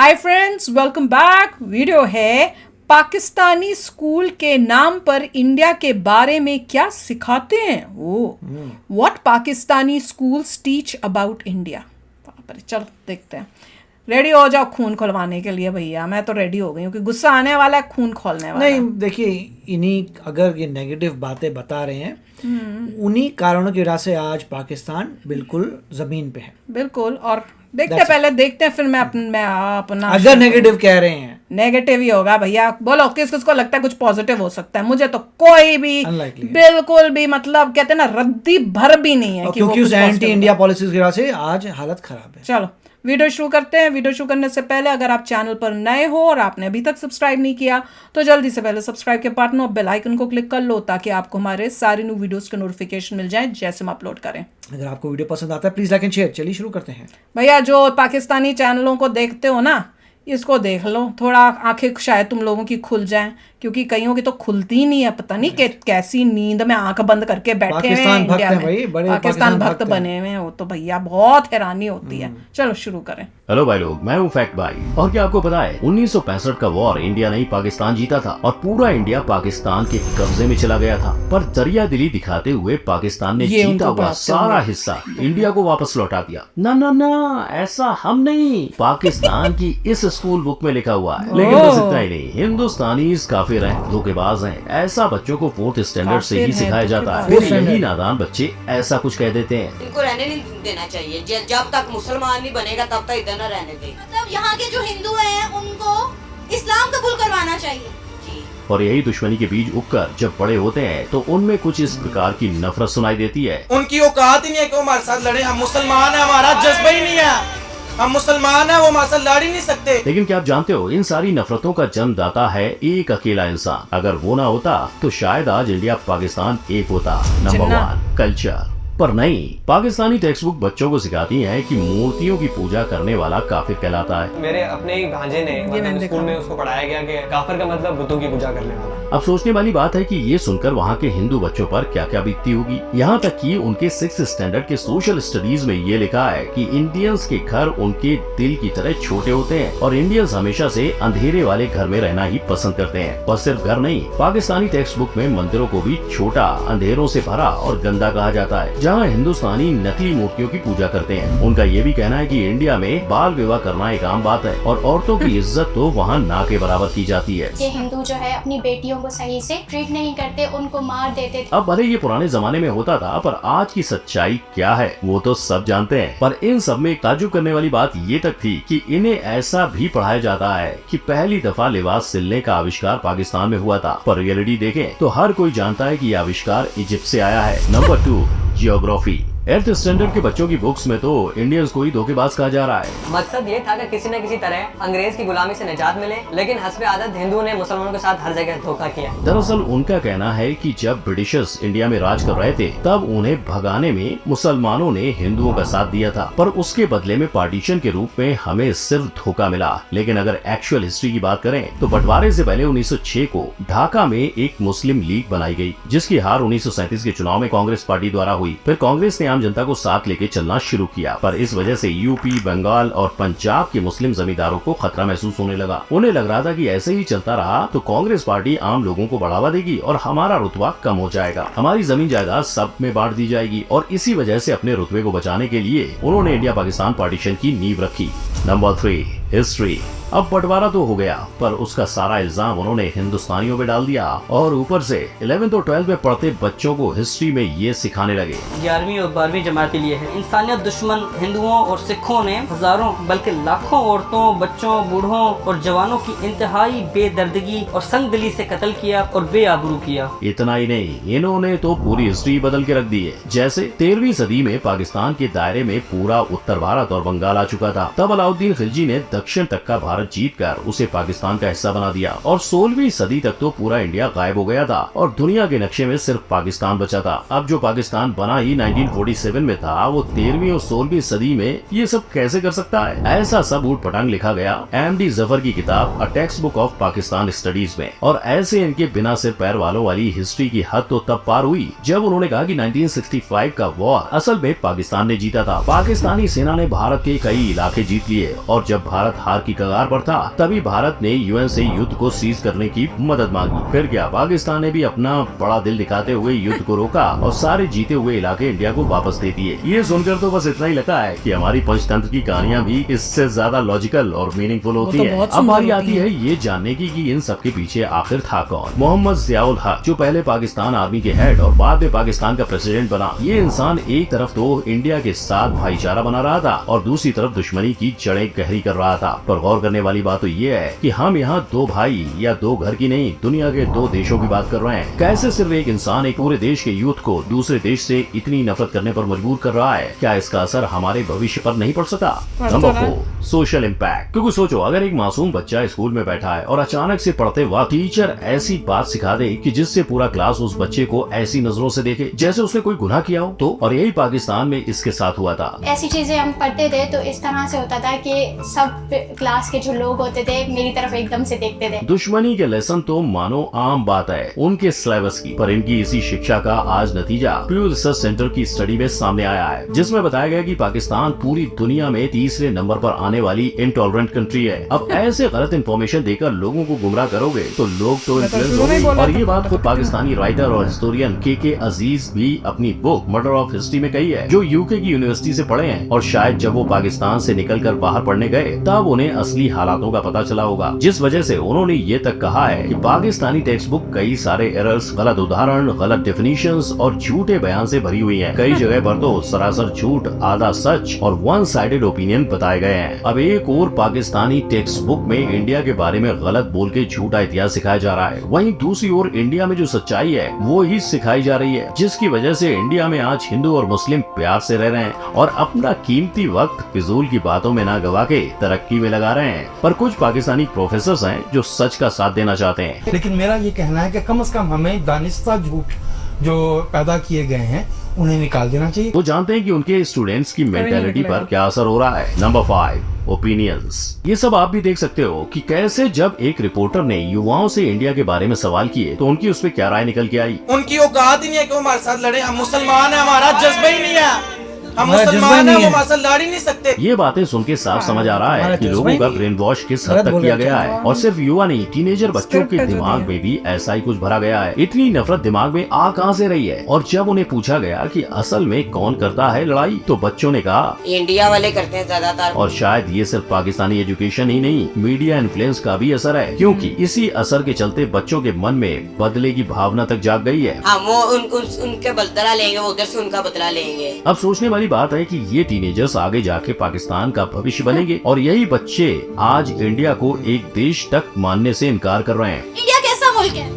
Hi friends, welcome back. Video है Pakistani school के नाम पर इंडिया के बारे में क्या सिखाते हैं। What Pakistani schools teach about India. चलो देखते हैं। रेडी हो जाओ खून खोलवाने के लिए भैया। मैं तो रेडी हो गई हूँ कि गुस्सा आने वाला है, खून खोलने वाला नहीं देखिए, इन्हीं अगर ये नेगेटिव बातें बता रहे हैं उन्हीं कारणों की वजह से आज पाकिस्तान बिल्कुल जमीन पे है। बिल्कुल। और देखते हैं फिर मैं अपना अगर नेगेटिव कह रहे हैं नेगेटिव ही होगा भैया। बोलो किस किसको लगता है कुछ पॉजिटिव हो सकता है। मुझे तो कोई भी बिल्कुल भी मतलब कहते हैं ना रद्दी भर भी नहीं है क्योंकि उस एंटी इंडिया पॉलिसीज की वजह से आज हालत खराब है। चलो वीडियो शुरू करते हैं। वीडियो शुरू करने से पहले अगर आप चैनल पर नए हो और आपने अभी तक सब्सक्राइब नहीं किया तो जल्दी से पहले सब्सक्राइब के बटन और बेल आइकन को क्लिक कर लो ताकि आपको हमारे सारे न्यू वीडियोस के नोटिफिकेशन मिल जाए जैसे हम अपलोड करें। अगर आपको वीडियो पसंद आता है प्लीज लाइक एंड शेयर। चलिए शुरू करते हैं। भैया जो पाकिस्तानी चैनलों को देखते हो ना, इसको देख लो, थोड़ा आंखें शायद तुम लोगों की खुल जाएं, क्योंकि कईयों की तो खुलती ही नहीं है। पता नहीं कि कैसी नींद में आंख बंद करके बैठे हुए हैं इंडिया में। पाकिस्तान भक्त बने हुए हैं वो तो भैया, बहुत हैरानी होती है। चलो शुरू करें। हेलो भाई लोग, मैं हूँ फैक्ट भाई। और क्या आपको पता है 1965 का वॉर इंडिया नहीं पाकिस्तान जीता था और पूरा इंडिया पाकिस्तान के कब्जे में चला गया था। पर दरिया दिली दिखाते हुए पाकिस्तान ने जीता हुआ सारा हिस्सा इंडिया को वापस लौटा दिया। ना ऐसा हम नहीं, पाकिस्तान की इस स्कूल बुक में लिखा हुआ है। लेकिन बस इतना ही नहीं, हिंदुस्तानी काफिर हैं, धोखेबाज हैं, ऐसा बच्चों को 4th स्टैंडर्ड से ही सिखाया जाता है। फिर यही नादान बच्चे ऐसा कुछ कह देते हैं। इनको रहने नहीं देना चाहिए। जब तक मुसलमान नहीं बनेगा तब तक इधर न रहने दे। मतलब यहाँ के जो हिंदू हैं उनको इस्लाम कबूल करवाना चाहिए। और यही दुश्मनी के बीज उगकर जब बड़े होते हैं तो उनमें कुछ इस प्रकार की नफरत सुनाई देती है। उनकी औकात ही नहीं है कि वो हमारे साथ लड़े। हम मुसलमान हैं, हमारा जज्बा ही नहीं है। हम मुसलमान हैं, वो हमारे साथ लड़ ही नहीं सकते। लेकिन क्या आप जानते हो, इन सारी नफरतों का जन्मदाता है एक अकेला इंसान। अगर वो ना होता तो शायद आज इंडिया पाकिस्तान एक होता। Number 1 culture. पर नहीं, पाकिस्तानी टेक्स्ट बुक बच्चों को सिखाती है कि मूर्तियों की पूजा करने वाला काफिर कहलाता है। मेरे अपने ही भांजे ने मतलब स्कूल में उसको पढ़ाया गया कि काफिर का मतलब बुतों की पूजा करने वाला। अब सोचने वाली बात है कि ये सुनकर वहाँ के हिंदू बच्चों पर क्या क्या बीतती होगी। यहाँ तक कि उनके 6th स्टैंडर्ड के सोशल स्टडीज में ये लिखा है कि इंडियंस के घर उनके दिल की तरह छोटे होते हैं और इंडियंस हमेशा से अंधेरे वाले घर में रहना ही पसंद करते हैं। और सिर्फ घर नहीं, पाकिस्तानी टेक्स्ट बुक में मंदिरों को भी छोटा, अंधेरों से भरा और गंदा कहा जाता है, जहाँ हिंदुस्तानी नकली मूर्तियों की पूजा करते हैं। उनका ये भी कहना है कि इंडिया में बाल विवाह करना एक आम बात है और औरतों की इज्जत तो वहाँ ना के बराबर की जाती है। ये हिंदू जो है अपनी बेटियों को सही से ट्रीट नहीं करते, उनको मार देते थे। अब भले ये पुराने जमाने में होता था, पर आज की सच्चाई क्या है वो तो सब जानते हैं। पर इन सब में ताज्जुब करने वाली बात ये तक थी कि इन्हें ऐसा भी पढ़ाया जाता है कि पहली दफा लिबास सिलने का आविष्कार पाकिस्तान में हुआ था। पर रियलिटी देखें तो हर कोई जानता है कि ये आविष्कार इजिप्ट से आया है। Number 2 geography. 8th स्टैंडर्ड के बच्चों की बुक्स में तो इंडियंस को ही धोखेबाज कहा जा रहा है। मकसद ये था कि किसी न किसी तरह अंग्रेज की गुलामी से निजात मिले, लेकिन हस्बे आदत हिंदुओं ने मुसलमानों के साथ हर जगह धोखा किया। दरअसल उनका कहना है कि जब ब्रिटिशर्स इंडिया में राज कर रहे थे तब उन्हें भगाने में मुसलमानों ने हिंदुओं का साथ दिया था, पर उसके बदले में पार्टीशन के रूप में हमें सिर्फ धोखा मिला। लेकिन अगर एक्चुअल हिस्ट्री की बात करें तो बंटवारे से पहले 1906 को ढाका में एक मुस्लिम लीग बनाई गई, जिसकी हार 1937 के चुनाव में कांग्रेस पार्टी द्वारा हुई। फिर कांग्रेस ने आम जनता को साथ लेके चलना शुरू किया, पर इस वजह से यूपी, बंगाल और पंजाब के मुस्लिम जमींदारों को खतरा महसूस होने लगा। उन्हें लग रहा था कि ऐसे ही चलता रहा तो कांग्रेस पार्टी आम लोगों को बढ़ावा देगी और हमारा रुतबा कम हो जाएगा, हमारी जमीन जायदाद सब में बांट दी जाएगी। और इसी वजह से अपने रुतबे को बचाने के लिए उन्होंने इंडिया पाकिस्तान पार्टीशन की नींव रखी। Number 3 history. अब बंटवारा तो हो गया, पर उसका सारा इल्जाम उन्होंने हिंदुस्तानियों पे डाल दिया और ऊपर से 11th और 12th में पढ़ते बच्चों को हिस्ट्री में ये सिखाने लगे। 11वीं और 12वीं जमात के लिए है। इंसानियत दुश्मन हिंदुओं और सिखों ने हजारों बल्कि लाखों औरतों, बच्चों, बूढ़ों और जवानों की इंतहाई बेदर्दगी और संगदिली से कत्ल किया और बेआबरू किया। इतना ही नहीं, इन्होंने तो पूरी हिस्ट्री बदल के रख दी है। जैसे 13वीं सदी में पाकिस्तान के दायरे में पूरा उत्तर भारत और बंगाल आ चुका था, तब अलाउद्दीन खिलजी ने दक्षिण तक का भारत जीतकर उसे पाकिस्तान का हिस्सा बना दिया और 16वीं सदी तक तो पूरा इंडिया गायब हो गया था और दुनिया के नक्शे में सिर्फ पाकिस्तान बचा था। अब जो पाकिस्तान बना ही 1947 में था, वो 13वीं और 16वीं सदी में ये सब कैसे कर सकता है? ऐसा सब ऊट पटांग लिखा गया MD जफर की किताब a text book of Pakistan studies में। और ऐसे इनके बिना सिर पैर वालों वाली हिस्ट्री की हद तो तब पार हुई जब उन्होंने कहा कि 1965 का वॉर असल में पाकिस्तान ने जीता था। पाकिस्तानी सेना ने भारत के कई इलाके जीत लिए और जब भारत भारत हार की कगार पर था तभी भारत ने यूएन से युद्ध को सीज करने की मदद मांगी। फिर क्या, पाकिस्तान ने भी अपना बड़ा दिल दिखाते हुए युद्ध को रोका और सारे जीते हुए इलाके इंडिया को वापस दे दिए। ये सुनकर तो बस इतना ही लगता है कि हमारी पंचतंत्र की कहानियां भी इससे ज्यादा लॉजिकल और मीनिंगफुल होती तो हैं। बहुत अब सुंदर बारी होती आती है ये जानने की कि इन सब के पीछे आखिर था कौन। मोहम्मद जियाउल हक, जो पहले पाकिस्तान आर्मी के हेड और बाद में पाकिस्तान का प्रेसिडेंट बना, ये इंसान एक तरफ तो इंडिया के साथ भाईचारा बना रहा था और दूसरी तरफ दुश्मनी की जड़ें गहरी कर रहा था। पर गौर करने वाली बात तो ये है कि हम यहाँ दो भाई या दो घर की नहीं, दुनिया के दो देशों की बात कर रहे हैं। कैसे सिर्फ एक इंसान एक पूरे देश के यूथ को दूसरे देश से इतनी नफरत करने पर मजबूर कर रहा है? क्या इसका असर हमारे भविष्य पर नहीं पड़ सका? Number 4, social impact. क्योंकि सोचो, अगर एक मासूम बच्चा स्कूल में बैठा है और अचानक से पढ़ते वक्त टीचर ऐसी बात सिखा दे कि जिससे पूरा क्लास उस बच्चे को ऐसी नजरों से देखे जैसे उसने कोई गुनाह किया हो, तो और यही पाकिस्तान में इसके साथ हुआ था। ऐसी चीजें हम पढ़ते थे तो इस तरह से होता था कि सब क्लास के जो लोग होते थे मेरी तरफ एकदम से देखते थे। दुश्मनी के लेसन तो मानो आम बात है उनके सिलेबस की, पर इनकी इसी शिक्षा का आज नतीजा प्यू रिसर्च सेंटर की स्टडी में सामने आया है, जिसमें बताया गया कि पाकिस्तान पूरी दुनिया में तीसरे नंबर पर आने वाली इंटॉलरेंट कंट्री है। अब ऐसे गलत इन्फॉर्मेशन देकर लोगों को गुमराह करोगे तो लोग तो इन्फ्लुएंस होंगे। और ये बात खुद पाकिस्तानी राइटर और हिस्टोरियन के अजीज भी अपनी बुक मर्डर ऑफ हिस्ट्री में कही है, जो यूके की यूनिवर्सिटी से पढ़े हैं। और शायद जब वो पाकिस्तान से निकलकर बाहर पढ़ने गए तब उन्हें असली हालातों का पता चला होगा, जिस वजह से उन्होंने ये तक कहा है कि पाकिस्तानी टेक्स्ट बुक कई सारे एरर्स, गलत उदाहरण, गलत डेफिनेशंस और झूठे बयान से भरी हुई है। कई जगह पर तो सरासर झूठ, आधा सच और वन साइडेड ओपिनियन बताए गए हैं। अब एक और पाकिस्तानी टेक्स्ट बुक में इंडिया के बारे में गलत बोल के झूठा इतिहास सिखाया जा रहा है, वहीं दूसरी ओर इंडिया में जो सच्चाई है वो ही सिखाई जा रही है, जिसकी वजह से इंडिया में आज हिंदू और मुस्लिम प्यार से रह रहे हैं और अपना कीमती वक्त फिजूल की बातों में ना गवा के तरक्की में लगा रहे हैं। पर कुछ पाकिस्तानी प्रोफेसर हैं जो सच का साथ देना चाहते हैं। लेकिन मेरा ये कहना है कि कम से कम हमें दानिस्ता झूठ जो पैदा किए गए हैं उन्हें निकाल देना चाहिए। वो जानते हैं कि उनके स्टूडेंट्स की मेंटेलिटी पर क्या असर हो रहा है। Number 5, opinions. ये सब आप भी देख सकते हो कि कैसे जब एक रिपोर्टर ने युवाओं से इंडिया के बारे में सवाल किए तो उनकी उस पर क्या राय निकल के आई। उनकी औकात ही नहीं है कि वो हमारे साथ लड़े। हम मुसलमान हैं, हमारा जज्बा ही नहीं है। हम मुसलमान हैं, वो हमारे साथ लड़ ही नहीं सकते। ये बातें सुन के साफ समझ आ रहा है कि लोगों का ब्रेन वॉश किस हद तक किया गया है। और सिर्फ युवा नहीं, टीनेजर बच्चों के दिमाग में भी ऐसा ही कुछ भरा गया है। इतनी नफरत दिमाग में आ कहां से रही है? और जब उन्हें पूछा गया कि असल में कौन करता है लड़ाई, तो बच्चों ने कहा इंडिया वाले करते हैं ज्यादातर। और शायद ये सिर्फ पाकिस्तानी एजुकेशन ही नहीं, मीडिया इन्फ्लुएंस का भी असर है, क्योंकि इसी असर के चलते बच्चों के मन में बदले की भावना तक जाग गई है। हम वो उनके बदला लेंगे, वो उधर से उनका बदला लेंगे। अब सोचने वाली बात है कि ये टीनेजर्स आगे जाके पाकिस्तान का भविष्य बनेंगे और यही बच्चे आज इंडिया को एक देश तक मानने से इनकार कर रहे हैं। इंडिया कैसा मुल्क है?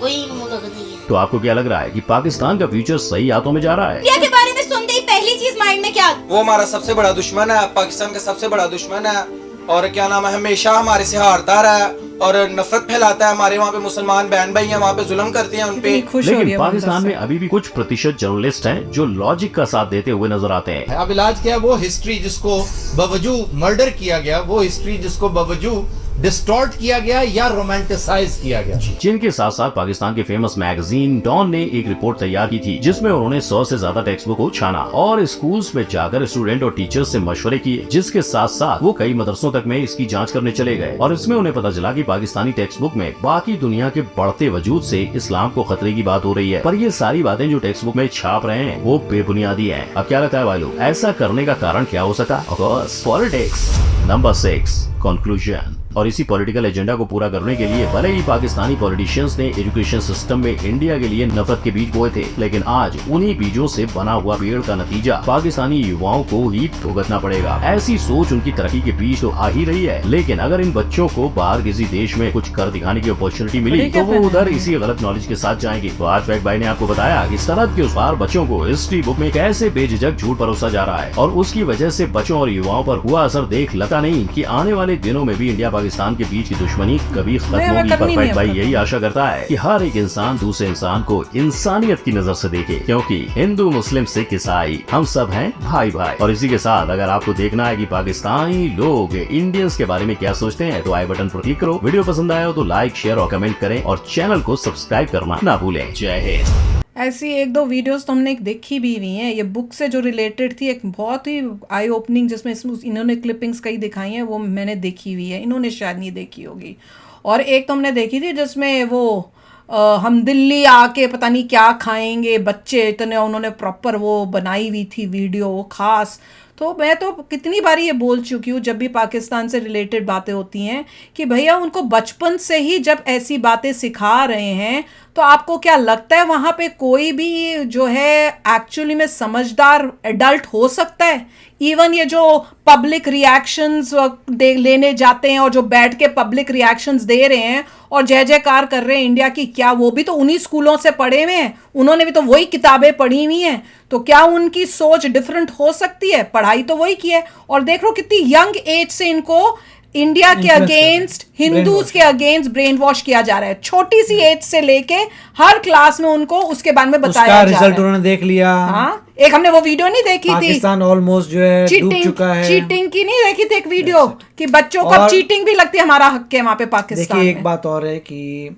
कोई मुल्क नहीं है। तो आपको क्या लग रहा है कि पाकिस्तान का फ्यूचर सही हाथों में जा रहा है? इंडिया के बारे में सुनते ही पहली चीज माइंड में क्या? वो हमारा सबसे बड़ा दुश्मन है, पाकिस्तान का सबसे बड़ा दुश्मन है। और क्या नाम है, हमेशा हमारे से हारता रहा है और नफरत फैलाता है। हमारे वहाँ पे मुसलमान बहन भाई हैं, वहाँ पे जुल्म करते हैं उनपे। लेकिन पाकिस्तान में अभी भी कुछ प्रतिशत जर्नलिस्ट हैं जो लॉजिक का साथ देते हुए नजर आते हैं। अब इलाज क्या है? वो हिस्ट्री जिसको बावजूद मर्डर किया गया, वो हिस्ट्री जिसको बावजूद डिस्टॉर्ट किया गया या रोमांटिसाइज किया गया। जिनके साथ साथ पाकिस्तान के फेमस मैगजीन डॉन ने एक रिपोर्ट तैयार की थी, जिसमें उन्होंने 100 से ज्यादा टेक्स्ट बुक को छाना और स्कूल्स में जाकर स्टूडेंट और टीचर्स से मशवरे किए, जिसके साथ साथ वो कई मदरसों तक में इसकी जांच करने चले गए। और इसमें उन्हें पता चला कि पाकिस्तानी टेक्स्ट बुक में बाकी दुनिया के बढ़ते वजूद से इस्लाम को खतरे की बात हो रही है। पर ये सारी बातें जो टेक्स्ट बुक में छाप रहे हैं वो बेबुनियादी है। अब क्या लगता है भाई लोग, ऐसा करने का कारण क्या हो सका? Of course politics. Number 6, conclusion. और इसी पॉलिटिकल एजेंडा को पूरा करने के लिए भले ही पाकिस्तानी पॉलिटिशियंस ने एजुकेशन सिस्टम में इंडिया के लिए नफरत के बीज बोए थे, लेकिन आज उन्हीं बीजों से बना हुआ पेड़ का नतीजा पाकिस्तानी युवाओं को ही भुगतना पड़ेगा। ऐसी सोच उनकी तरक्की के बीच तो आ ही रही है, लेकिन अगर इन बच्चों को बाहर किसी देश में कुछ कर दिखाने की अपॉर्चुनिटी मिली तो वो उधर इसी गलत नॉलेज के साथ जाएंगे। तो आज फैक्ट भाई ने आपको बताया कि सरहद के उस पार बच्चों को हिस्ट्री बुक में कैसे बेझिझक झूठ परोसा जा रहा है और उसकी वजह से बच्चों और युवाओं पर हुआ असर देख लगता नहीं कि आने वाले दिनों में भी इंडिया पाकिस्तान के बीच की दुश्मनी कभी खत्म होगी। पर फैक्ट भाई यही आशा करता है कि हर एक इंसान दूसरे इंसान को इंसानियत की नजर से देखे, क्योंकि हिंदू मुस्लिम सिख ईसाई हम सब हैं भाई भाई। और इसी के साथ अगर आपको देखना है कि पाकिस्तानी लोग इंडियंस के बारे में क्या सोचते हैं तो आई बटन पर क्लिक करो। वीडियो पसंद आया हो तो लाइक, शेयर और कमेंट करें और चैनल को सब्सक्राइब करना ना भूलें। जय हिंद। ऐसी एक दो वीडियोस तो हमने देखी भी हुई हैं, ये बुक से जो रिलेटेड थी, एक बहुत ही आई ओपनिंग जिसमें इन्होंने क्लिपिंग्स कई दिखाई हैं, वो मैंने देखी हुई है, इन्होंने शायद नहीं देखी होगी। और एक तो हमने देखी थी जिसमें वो हम दिल्ली आके पता नहीं क्या खाएंगे बच्चे, इतने उन्होंने प्रॉपर वो बनाई हुई थी वीडियो वो खास। तो मैं तो कितनी बार ये बोल चुकी हूँ जब भी पाकिस्तान से रिलेटेड बातें होती हैं कि भैया उनको बचपन से ही जब ऐसी बातें सिखा रहे हैं तो आपको क्या लगता है वहाँ पे कोई भी जो है एक्चुअली में समझदार एडल्ट हो सकता है? इवन ये जो पब्लिक रिएक्शंस लेने जाते हैं और जो बैठ के पब्लिक रिएक्शंस दे रहे हैं और जय जयकार कर रहे हैं इंडिया की, क्या वो भी तो उन्हीं स्कूलों से पढ़े हुए हैं? उन्होंने भी तो वही किताबें पढ़ी हुई हैं, तो क्या उनकी सोच डिफरेंट हो सकती है? पढ़ाई तो वही की है। और देख लो कितनी यंग एज से इनको इंडिया के अगेंस्ट, हिंदूज के अगेंस्ट ब्रेन वॉश किया जा रहा है। छोटी सी एज से लेके हर क्लास में उनको उसके बारे में बताया जा रहा है। रिजल्ट उन्होंने देख लिया। हाँ, एक हमने वो वीडियो नहीं देखी थी, पाकिस्तान ऑलमोस्ट जो है डूब चुका है। चीटिंग की नहीं देखी थी एक वीडियो कि बच्चों को चीटिंग भी लगती है, हमारा हक है वहां पे पाकिस्तान। देखिए एक बात और है कि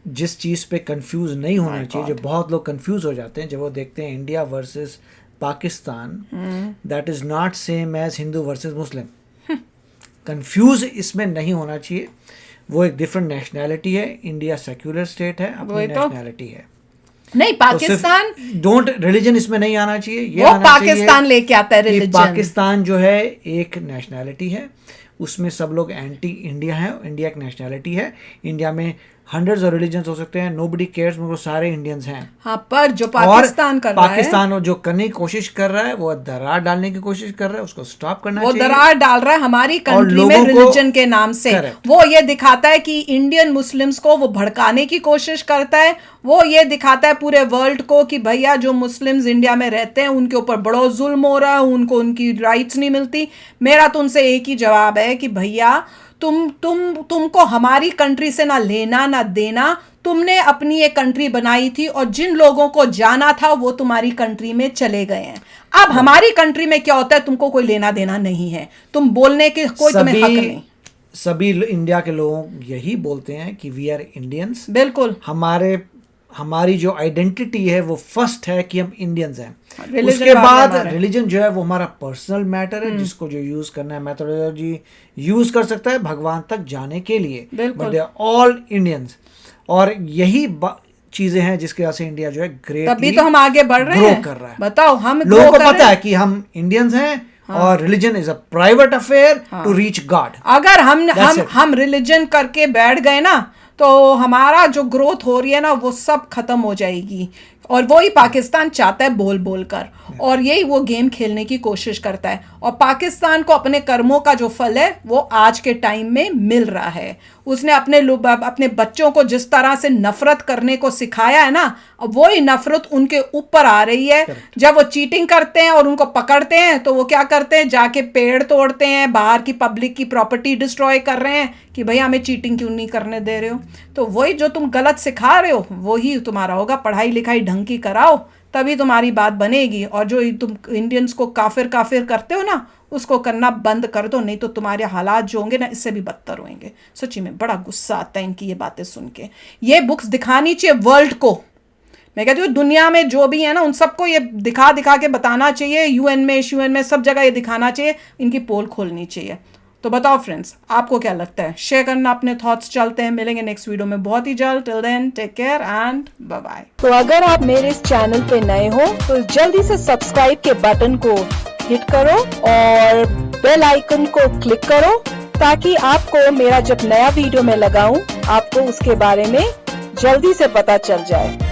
जिस चीज पे कंफ्यूज नहीं होना चाहिए, जो बहुत लोग कंफ्यूज हो जाते हैं जब वो देखते हैं India versus Pakistan, that is not same as Hindu versus Muslim. Confuse इसमें नहीं होना चाहिए। वो एक डिफरेंट नेशनैलिटी है, इंडिया सेक्युलर स्टेट है, अपनी नेशनैलिटी है। नहीं, पाकिस्तान डोंट रिलीजन इसमें नहीं आना चाहिए। ये वो पाकिस्तान लेके आता है रिलीजन। पाकिस्तान जो है एक नेशनैलिटी है, उसमें सब लोग एंटी इंडिया है। इंडिया एक नेशनैलिटी है। इंडिया में हंड्रेड्स ऑफ रिलीजन्स हो सकते हैं, नोबडी केयर्स, मगर सारे इंडियंस हैं। हाँ, पर जो पाकिस्तान कर रहा है, पाकिस्तान जो करने की कोशिश कर रहा है, वो दरार डालने की कोशिश कर रहा है, उसको स्टॉप करना चाहिए। वो दरार डाल रहा है हमारी कंट्री में रिलीजन के नाम से। वो ये दिखाता है कि इंडियन मुस्लिम्स को वो भड़काने की कोशिश करता है। वो ये दिखाता है पूरे वर्ल्ड को कि भैया जो मुस्लिम्स इंडिया में रहते हैं उनके ऊपर बड़ा जुल्म हो रहा है, उनको उनकी राइट्स नहीं मिलती। मेरा तो उनसे एक ही जवाब है कि भैया तुमको हमारी कंट्री से ना लेना ना देना। तुमने अपनी एक कंट्री बनाई थी और जिन लोगों को जाना था वो तुम्हारी कंट्री में चले गए हैं। अब हमारी कंट्री में क्या होता है, तुमको कोई लेना देना नहीं है, तुम बोलने के कोई तुम्हें हक नहीं। सभी इंडिया के लोग यही बोलते हैं कि वी आर इंडियंस। बिल्कुल, हमारी जो आइडेंटिटी है वो फर्स्ट है कि हम इंडियंस हैं। उसके बाद रिलीजन जो है वो हमारा पर्सनल मैटर है, जिसको जो यूज करना है मेथोडोलॉजी यूज कर सकता है भगवान तक जाने के लिए, but they are all Indians. और यही चीजें हैं जिसकी वजह से इंडिया जो है ग्रेट, तभी तो हम आगे बढ़ रहे हैं, कर रहा है। बताओ, हम लोगों को पता है कि हम इंडियंस हैं। और religion is a private affair to reach God. अगर हम रिलीजन करके बैठ गए ना तो हमारा जो ग्रोथ हो रही है ना वो सब खत्म हो जाएगी। और वही पाकिस्तान चाहता है बोल बोल कर, और यही वो गेम खेलने की कोशिश करता है। और पाकिस्तान को अपने कर्मों का जो फल है वो आज के टाइम में मिल रहा है। उसने अपने बच्चों को जिस तरह से नफरत करने को सिखाया है ना, वही नफरत उनके ऊपर आ रही है। जब वो चीटिंग करते हैं और उनको पकड़ते हैं तो वो क्या करते हैं, जाके पेड़ तोड़ते हैं, बाहर की पब्लिक की प्रॉपर्टी डिस्ट्रॉय कर रहे हैं कि भैया हमें चीटिंग क्यों नहीं करने दे रहे हो। तो वही जो तुम गलत सिखा रहे हो वही तुम्हारा होगा। पढ़ाई लिखाई ढंग की कराओ तभी तुम्हारी बात बनेगी। और जो तुम इंडियंस को काफिर करते हो ना, उसको करना बंद कर दो, नहीं तो तुम्हारे हालात जो होंगे ना इससे भी बदतर होंगे। सच्ची में बड़ा गुस्सा आता है इनकी ये बातें सुन के। ये बुक्स दिखानी चाहिए वर्ल्ड को। मैं कहती हूँ दुनिया में जो भी है ना उन सबको ये दिखा के बताना चाहिए। यूएन में सब जगह ये दिखाना चाहिए। इनकी पोल खोलनी चाहिए। तो बताओ फ्रेंड्स, आपको क्या लगता है? शेयर करना अपने थॉट्स। चलते हैं, मिलेंगे नेक्स्ट वीडियो में बहुत ही जल्द। Till then take care and bye bye. तो अगर आप मेरे इस चैनल पे नए हो तो जल्दी से सब्सक्राइब के बटन को हिट करो और बेल आइकन को क्लिक करो ताकि आपको मेरा जब नया वीडियो मैं लगाऊं आपको उसके बारे में जल्दी से पता चल जाए।